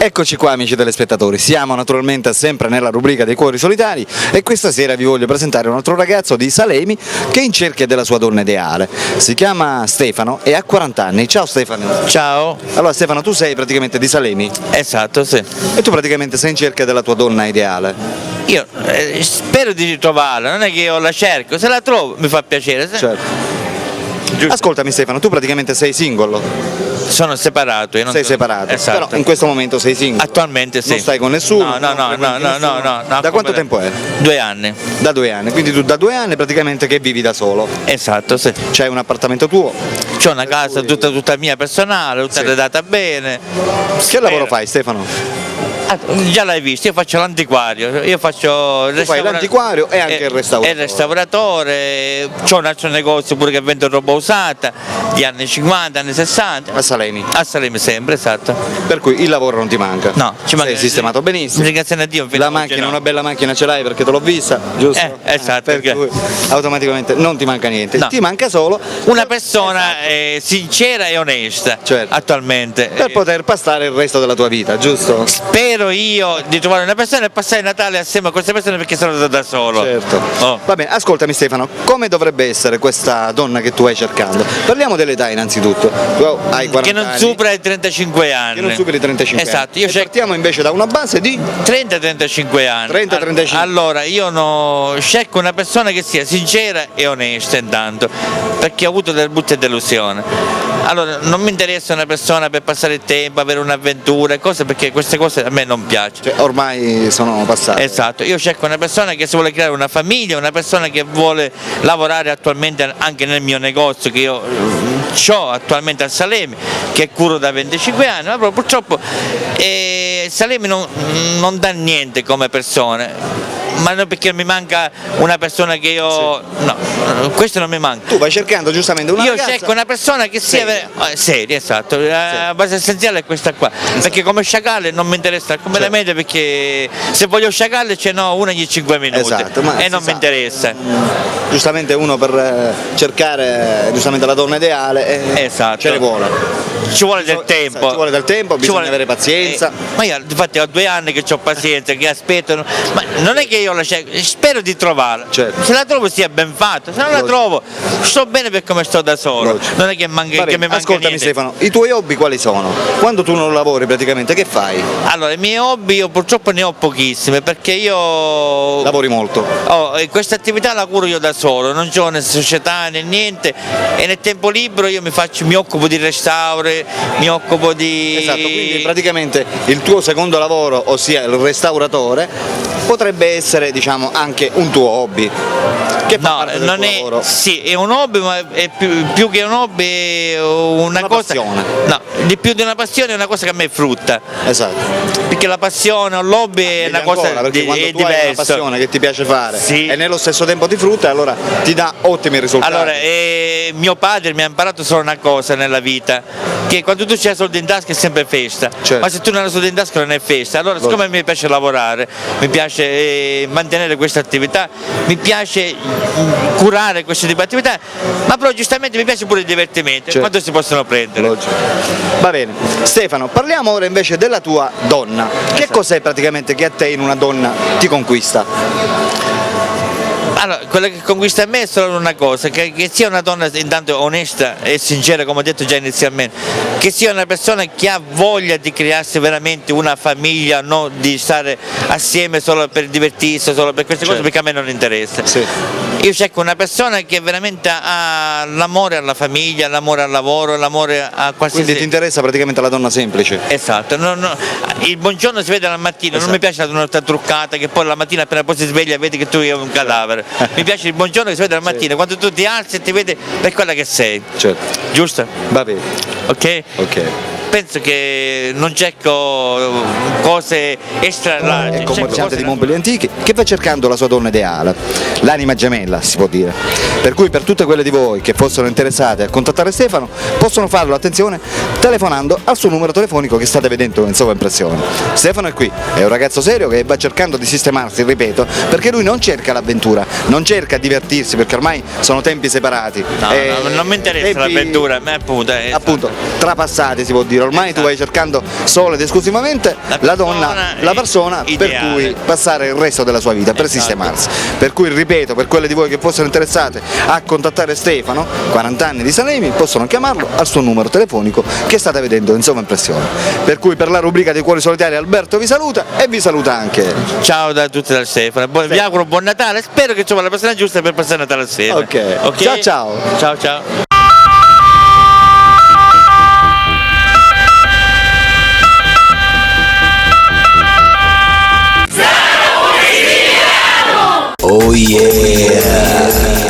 Eccoci qua amici telespettatori, siamo naturalmente sempre nella rubrica dei cuori solitari e questa sera vi voglio presentare un altro ragazzo di Salemi che è in cerca della sua donna ideale. Si chiama Stefano e ha 40 anni. Ciao Stefano. Ciao. Allora Stefano, tu sei praticamente di Salemi Esatto, sì. e tu praticamente sei in cerca della tua donna ideale. Io spero di ritrovarla, non è che io la cerco, se la trovo mi fa piacere. Certo. Giusto. Ascoltami Stefano, tu praticamente sei single, Sono separato. Io non sei sono- separato, Esatto. però in questo momento sei single. Attualmente sì. Non stai con nessuno? No. Da quanto tempo è? 2 anni. Da 2 anni, quindi tu da 2 anni praticamente che vivi da solo. Esatto, sì. C'hai un appartamento tuo? C'ho una casa tutta mia personale, tutta Sì. redata bene. Che lavoro fai Stefano? Già l'hai visto, io faccio l'antiquario, io faccio il Tu fai l'antiquario e anche il restauratore. E il restauratore, c'ho un altro negozio pure che vende roba usata, di anni 50, anni 60. A Salemi. A Salemi sempre, esatto. Per cui il lavoro non ti manca. No, ci manca. Sei sistemato benissimo. Ringraziando a Dio. fino La ad oggi macchina, no. una bella macchina ce l'hai perché te l'ho vista, giusto? Esatto, Per perché- cui automaticamente non ti manca niente. No. Ti manca solo Una persona sincera e onesta, Certo. attualmente. per poter passare il resto della tua vita, giusto? Spero io di trovare una persona e passare il Natale assieme a queste persone perché sono da solo. Certo. Oh. Va bene, ascoltami Stefano, come dovrebbe essere questa donna che tu hai cercando? Parliamo dell'età innanzitutto. Tu hai 40 Che non anni. supera i 35 anni. Che non superi i 35 Esatto, anni. io E cerco partiamo invece da una base di 30-35 anni. 30-35. Allora, io cerco una persona che sia sincera e onesta intanto, perché ho avuto delle brutte delusioni. Allora, non mi interessa una persona per passare il tempo, avere un'avventura, cose, perché queste cose a me non piacciono. cioè, ormai sono passate. Esatto, io cerco una persona che si vuole creare una famiglia, una persona che vuole lavorare attualmente anche nel mio negozio che io ho attualmente a Salemi, che curo da 25 anni, ma purtroppo Salemi non dà niente come persone. Ma non perché mi manca una persona che io. Sì. No, questo non mi manca. Tu vai cercando giustamente una Io ragazza. cerco una persona che sia seria, esatto, la base essenziale è questa qua, perché come sciacale non mi interessa completamente, perché se voglio sciacale ce n'ho una ogni 5 minuti Esatto, ma e si non sa. mi interessa. Giustamente uno per cercare giustamente la donna ideale Esatto. ce ne vuole. Ci vuole del tempo. Ci vuole del tempo, Ci bisogna vuole- avere pazienza. Ma io infatti ho 2 anni che ho pazienza, che aspettano, ma non è che io la cerco, spero di trovarla. Certo. Se la trovo sia ben fatta, se non la Logico. trovo sto bene per come sto da solo. Logico. Non è che, Va che bene, mi manca ascoltami niente. Stefano, i tuoi hobby quali sono? Quando tu non lavori praticamente che fai? Allora, i miei hobby io purtroppo ne ho pochissime perché io Lavori molto. questa attività la curo io da solo, non ho né società né niente, e nel tempo libero io mi occupo di restauri, mi occupo di. Esatto, quindi praticamente il tuo secondo lavoro, ossia il restauratore, potrebbe essere diciamo anche un tuo hobby. Che fa No, parte del non tuo è. lavoro. Sì, è un hobby, ma è più che un hobby è una cosa. passione. No, di più di una passione è una cosa che a me frutta. Esatto. Perché la passione o l'hobby è una cosa Ancora, perché quando è tu hai una diversa. passione che ti piace fare Sì. e nello stesso tempo ti frutta, allora ti dà ottimi risultati. Allora, mio padre mi ha imparato solo una cosa nella vita, che quando tu c'hai soldi in tasca è sempre festa, Certo. ma se tu non hai soldi in tasca non è festa. Allora, siccome mi piace lavorare, mi piace mantenere questa attività, mi piace curare questo tipo di attività, ma però giustamente mi piace pure il divertimento, Certo. quanto si possono prendere. Logico. Va bene, Stefano, parliamo ora invece della tua donna. Che cos'è praticamente che a te in una donna ti conquista? Allora, quello che conquista a me è solo una cosa, che sia una donna intanto onesta e sincera, come ho detto già inizialmente, che sia una persona che ha voglia di crearsi veramente una famiglia, non di stare assieme solo per divertirsi, solo per queste cose, Certo. perché a me non interessa. Sì. Io cerco una persona che veramente ha l'amore alla famiglia, l'amore al lavoro, l'amore a qualsiasi. Quindi ti interessa praticamente la donna semplice? Esatto, il buongiorno si vede al mattino, Esatto. non mi piace la donna truccata che poi la mattina appena poi si sveglia vedi che tu hai un cadavere. Mi piace il buongiorno che si vede al mattino, quando tu ti alzi e ti vedi per quella che sei. Certo. Giusto? Va bene. Ok? Ok. Penso che non cerco cose extra. È commerciante di mobili antichi che va cercando la sua donna ideale, l'anima gemella si può dire, per cui per tutte quelle di voi che fossero interessate a contattare Stefano possono farlo, attenzione, telefonando al suo numero telefonico che state vedendo in sovraimpressione. Stefano è qui, è un ragazzo serio che va cercando di sistemarsi, ripeto, perché lui non cerca l'avventura, non cerca divertirsi perché ormai sono tempi separati. No, non mi interessa tempi, l'avventura, a me appunto trapassati si può dire dire, ormai tu vai cercando solo ed esclusivamente la donna, la persona per ideale. cui passare il resto della sua vita, per Esatto. sistemarsi. Per cui ripeto, per quelle di voi che fossero interessate a contattare Stefano, 40 anni di Salemi, possono chiamarlo al suo numero telefonico che state vedendo in sovraimpressione. Per cui per la rubrica dei cuori solitari Alberto vi saluta e vi saluta anche. Ciao da tutti da Stefano, vi auguro buon Natale, spero che trovi la persona giusta per passare Natale assieme. Ok. Ciao ciao. Ciao ciao. Oh yeah!